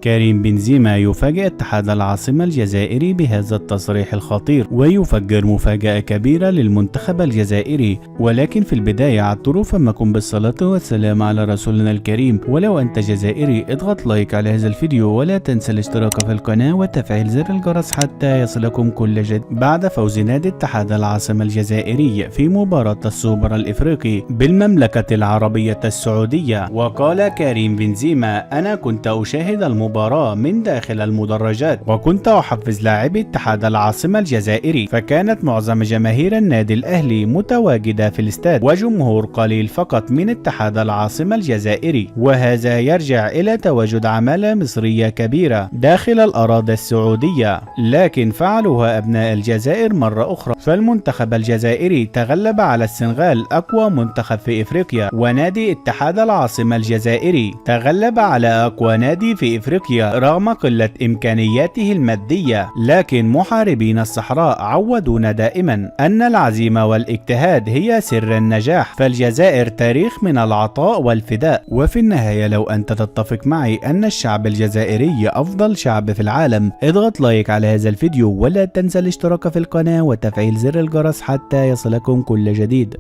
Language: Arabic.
كريم بنزيما يفاجئ اتحاد العاصمة الجزائري بهذا التصريح الخطير ويفجر مفاجأة كبيرة للمنتخب الجزائري. ولكن في البداية عطروا فمكم بالصلاة والسلام على رسولنا الكريم. ولو أنت جزائري اضغط لايك على هذا الفيديو ولا تنسى الاشتراك في القناة وتفعيل زر الجرس حتى يصلكم كل جديد. بعد فوز نادي اتحاد العاصمة الجزائري في مباراة السوبر الإفريقي بالمملكة العربية السعودية، وقال كريم بنزيما: أنا كنت أشاهد المباراة من داخل المدرجات وكنت أحفز لاعبي اتحاد العاصمة الجزائري، فكانت معظم جماهير النادي الأهلي متواجدة في الاستاد وجمهور قليل فقط من اتحاد العاصمة الجزائري، وهذا يرجع إلى تواجد عمالة مصرية كبيرة داخل الأراضي السعودية، لكن فعلوها أبناء الجزائر مرة أخرى. فالمنتخب الجزائري تغلب على السنغال أقوى منتخب في إفريقيا، ونادي اتحاد العاصمة الجزائري تغلب على أقوى نادي في إفريقيا رغم قلة إمكانياته المادية. لكن محاربين الصحراء عودونا دائما أن العزيمة والاجتهاد هي سر النجاح، فالجزائر تاريخ من العطاء والفداء. وفي النهاية لو أنت تتفق معي أن الشعب الجزائري أفضل شعب في العالم اضغط لايك على هذا الفيديو ولا تنسى الاشتراك في القناة وتفعيل زر الجرس حتى يصلكم كل جديد.